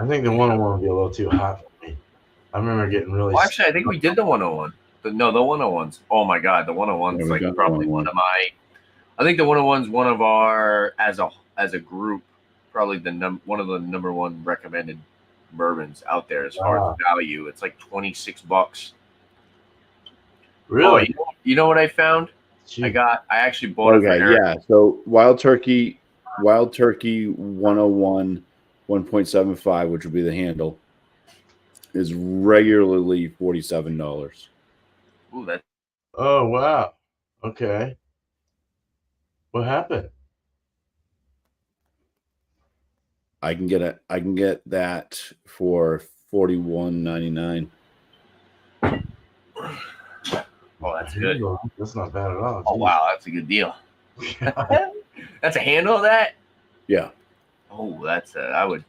I think the 101 would be a little too hot for me. I remember getting really. Well, actually, I think we did the 101. The 101's. Oh my god, the 101's like probably one of my. I think the 101's one of our as a group, probably one of the number one recommended bourbons out there as far as value. It's like $26. Really? Oh, you know what I found? Cheap. I actually bought it for Eric. Yeah. So Wild Turkey 101 1.75, which would be the handle, is regularly $47. Ooh, that. Oh wow. Okay. What happened? I can get that for $41.99. Oh, that's good. That's not bad at all. Oh wow, that's a good deal. That's a handle of that? Yeah. Oh, I would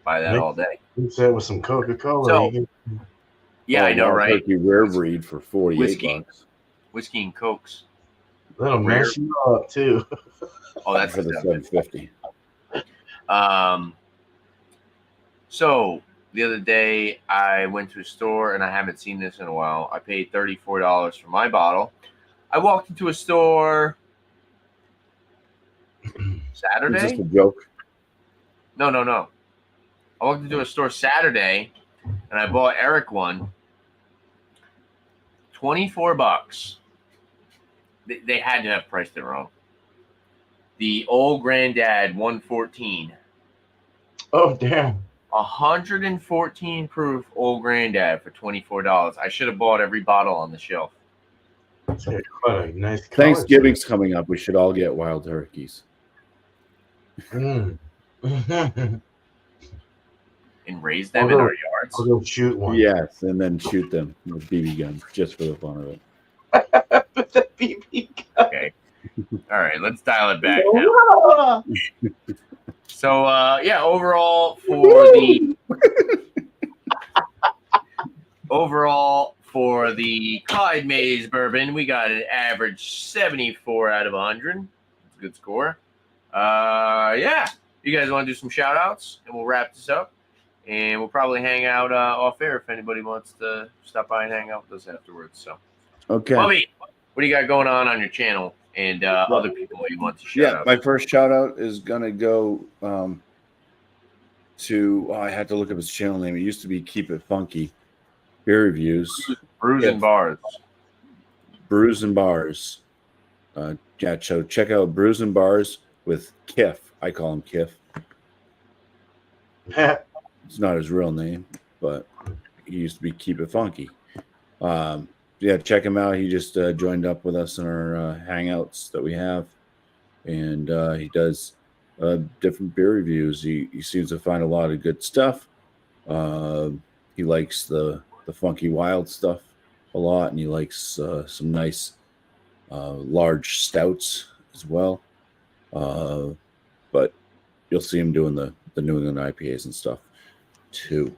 buy that all day. You said with some Coca-Cola. So, yeah, I know, right? Turkey rare breed for $48. Whiskey and Cokes. That'll mess you up too. Oh, that's for the 750. So the other day I went to a store and I haven't seen this in a while. I paid $34 for my bottle. I walked into a store Saturday. Is this a joke? No. I walked into a store Saturday and I bought Eric one. $24. They had to have priced it wrong. The Old Granddad 114. Oh, damn. 114 proof Old Granddad for $24. I should have bought every bottle on the shelf. That's quite a nice color. Thanksgiving's coming up. We should all get wild turkeys. And raise them in our yards. I'll go shoot one. Yes, and then shoot them with BB guns just for the fun of it. with the BB gun. Okay. All right, let's dial it back now. Whoa. So, yeah, overall for the Clyde Mays Bourbon, we got an average 74 out of 100. It's a good score. Yeah, you guys want to do some shout outs and we'll wrap this up. And we'll probably hang out off air if anybody wants to stop by and hang out with us afterwards. So, Okay. Bobby, what do you got going on your channel and other people you want to shout out? My first shout out is gonna go to I had to look up his channel name. It used to be Keep It Funky Beer Reviews. Brews and Bars. Brews and Bars. Yeah, so check out Brews and Bars with Kiff. I call him Kiff. It's not his real name, but he used to be Keep It Funky. Yeah, check him out. He just joined up with us in our hangouts that we have, and he does different beer reviews. He seems to find a lot of good stuff. He likes the funky wild stuff a lot, and he likes some nice large stouts as well. But you'll see him doing the New England IPAs and stuff too.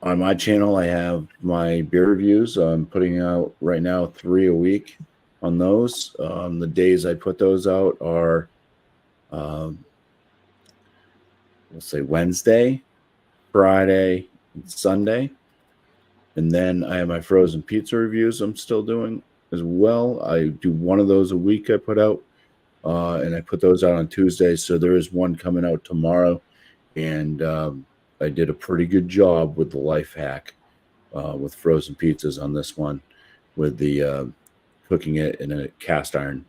On my channel, I have my beer reviews. I'm putting out right now 3 a week on those. The days I put those out are, we'll say Wednesday, Friday, and Sunday. And then I have my frozen pizza reviews I'm still doing as well. I do one of those a week I put out, and I put those out on Tuesdays. So there is one coming out tomorrow, and I did a pretty good job with the life hack with frozen pizzas on this one, with the cooking it in a cast iron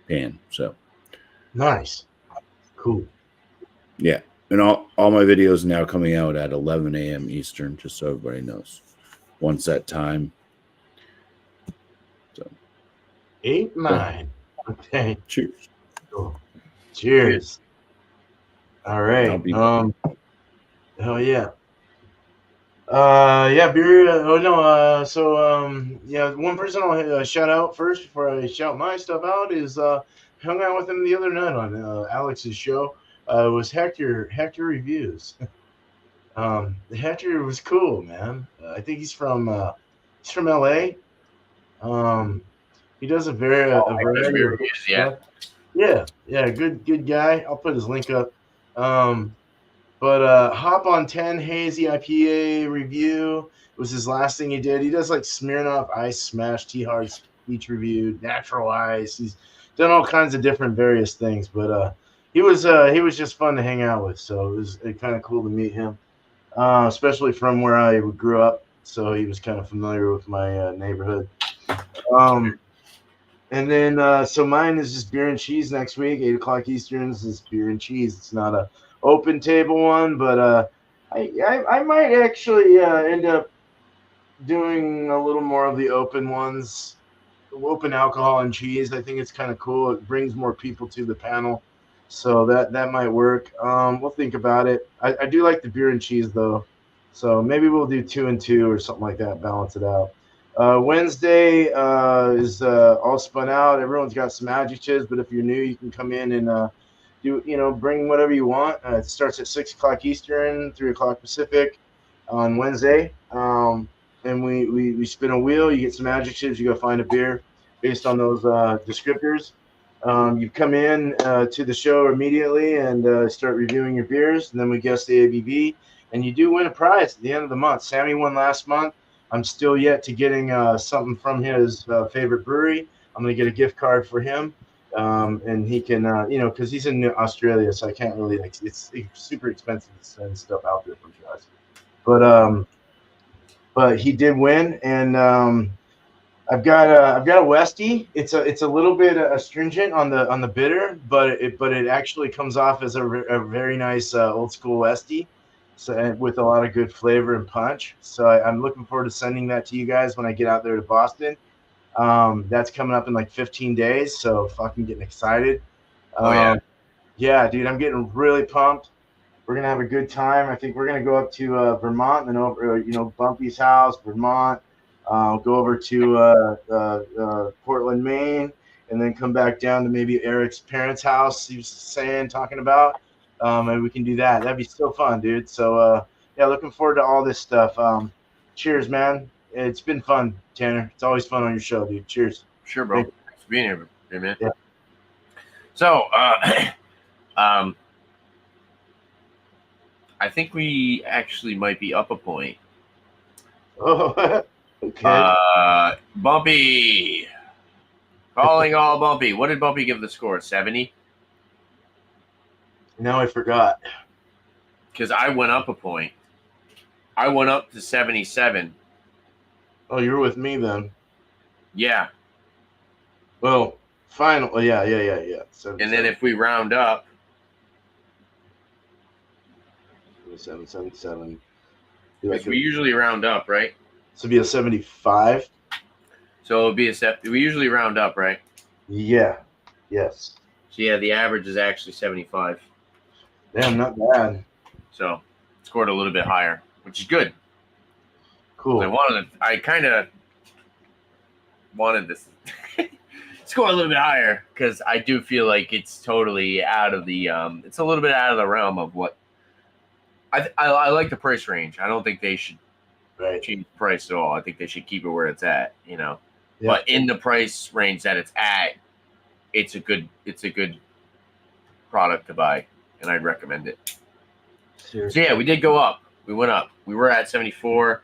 pan. So nice, cool. Yeah, and all my videos now coming out at 11 a.m. Eastern, just so everybody knows. Once that time. So 8-9. Okay. Cheers. Cool. Cheers. All right. Hell yeah. Yeah, beer. Yeah, one person I'll shout out first before I shout my stuff out is hung out with him the other night on Alex's show. It was Hector Reviews. Hector was cool, man. I think he's from LA. He does a variety of stuff. Yeah, good guy. I'll put his link up. But Hop on 10 Hazy IPA review was his last thing he did. He does like Smirnoff Ice Smash, T-Hard Speech Review, Natural Ice. He's done all kinds of different various things. But he was just fun to hang out with. So it was kind of cool to meet him, especially from where I grew up. So he was kind of familiar with my neighborhood. And then so mine is just beer and cheese next week, 8 o'clock Eastern. This is beer and cheese. It's not a open table one, but I might actually end up doing a little more of the open ones, open alcohol and cheese. I think it's kind of cool. It brings more people to the panel, so that might work. We'll think about it. I do like the beer and cheese though, so maybe we'll do 2 and 2 or something like that, balance it out. Wednesday is all spun out. Everyone's got some adjectives, but if you're new, you can come in and bring whatever you want. It starts at 6 o'clock Eastern, 3 o'clock Pacific on Wednesday. And we spin a wheel. You get some adjectives. You go find a beer based on those descriptors. You come in to the show immediately and start reviewing your beers. And then we guess the ABV. And you do win a prize at the end of the month. Sammy won last month. I'm still yet to getting something from his favorite brewery. I'm going to get a gift card for him. And he can, because he's in Australia, so I can't really, it's super expensive to send stuff out there for you guys. But he did win, and I've got a Westie. It's a little bit astringent on the bitter, but it actually comes off as a very nice old school Westie. So with a lot of good flavor and punch. So I'm looking forward to sending that to you guys when I get out there to Boston. That's coming up in like 15 days. So fucking getting excited. Yeah, dude, I'm getting really pumped. We're gonna have a good time. I think we're gonna go up to Vermont and then over, Bumpy's house, Vermont. Go over to Portland, Maine, and then come back down to maybe Eric's parents' house. He was talking about, and we can do that. That'd be so fun, dude. So yeah, looking forward to all this stuff. Cheers, man. It's been fun, Tanner. It's always fun on your show, dude. Cheers. Sure, bro. Thanks for being here, man. Yeah. So, I think we actually might be up a point. Oh, okay. Bumpy. Calling all Bumpy. What did Bumpy give the score? 70? Now I forgot. Because I went up a point. I went up to 77. Oh, you were with me then. Yeah. Well, finally, yeah. And then if we round up. 77. We usually round up, right? So be a 75. So it'll be we usually round up, right? Yeah. Yes. So yeah, the average is actually 75. Damn, not bad. So scored a little bit higher, which is good. Cool. I kind of wanted this score a little bit higher because I do feel like it's totally out of the it's a little bit out of the realm of what I like the price range. I don't think they should change the price at all. I think they should keep it where it's at, Yeah. But in the price range that it's at, it's a good product to buy, and I'd recommend it. Seriously. So yeah, we did go up. We went up. We were at 74.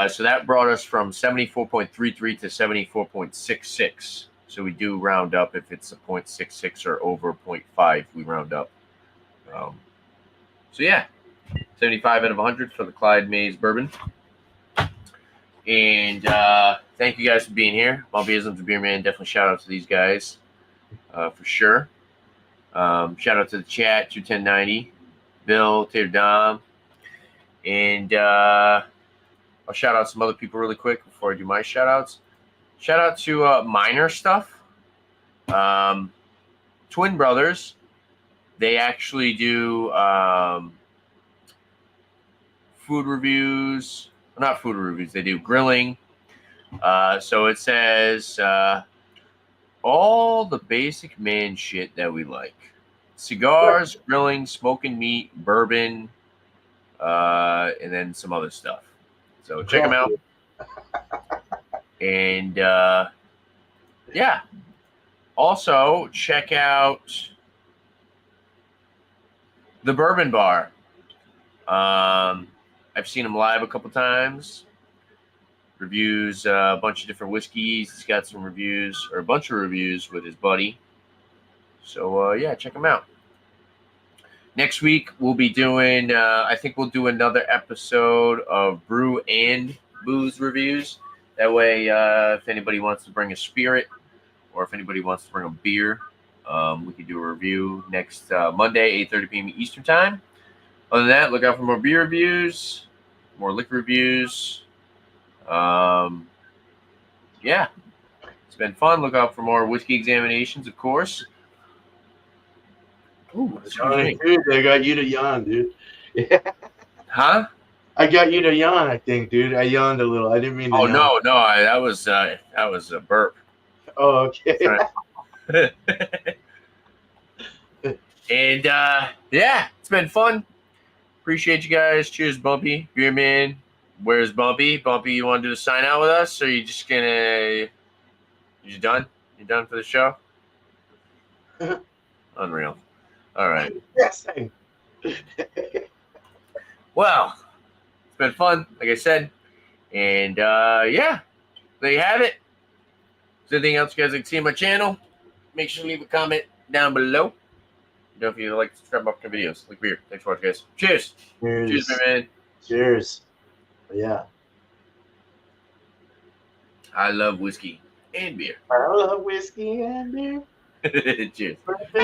So that brought us from 74.33 to 74.66. So we do round up if it's a 0.66 or over 0.5, we round up. So yeah, 75 out of 100 for the Clyde Mays Bourbon. And thank you guys for being here. Bumpyism to Beer Man. Definitely shout out to these guys for sure. Shout out to the chat, 21090, Bill, Tater Dom. And I'll shout out some other people really quick before I do my shout outs. Shout out to Minor Stuff. Twin brothers. They actually do food reviews. Well, not food reviews. They do grilling. So it says all the basic man shit that we like. Cigars, grilling, smoking meat, bourbon, and then some other stuff. So check them out. And yeah. Also, check out the Bourbon Bar. I've seen him live a couple times. Reviews a bunch of different whiskeys. He's got some reviews, or a bunch of reviews with his buddy. So, yeah, check him out. Next week, we'll be doing, I think we'll do another episode of brew and booze reviews. That way, if anybody wants to bring a spirit or if anybody wants to bring a beer, we can do a review next Monday, 8:30 p.m. Eastern Time. Other than that, look out for more beer reviews, more liquor reviews. Yeah, it's been fun. Look out for more whiskey examinations, of course. Ooh, dude, I got you to yawn, dude. Yeah. Huh? I got you to yawn, I think, dude. I yawned a little. I didn't mean to yawn. No, that was a burp. Oh, okay. And yeah, it's been fun. Appreciate you guys. Cheers, Bumpy. Beer Man. Where's Bumpy? Bumpy, you want to do the sign out with us, or are you just gonna? You done? You done for the show? Unreal. All right. Yes. Well, it's been fun, like I said, and yeah, there you have it. Is there anything else you guys like to see on my channel? Make sure to leave a comment down below. If you like to subscribe up to videos, like beer. Thanks for watching, guys. Cheers. Cheers, my man. Cheers. Yeah. I love whiskey and beer. I love whiskey and beer. Cheers. Perfect.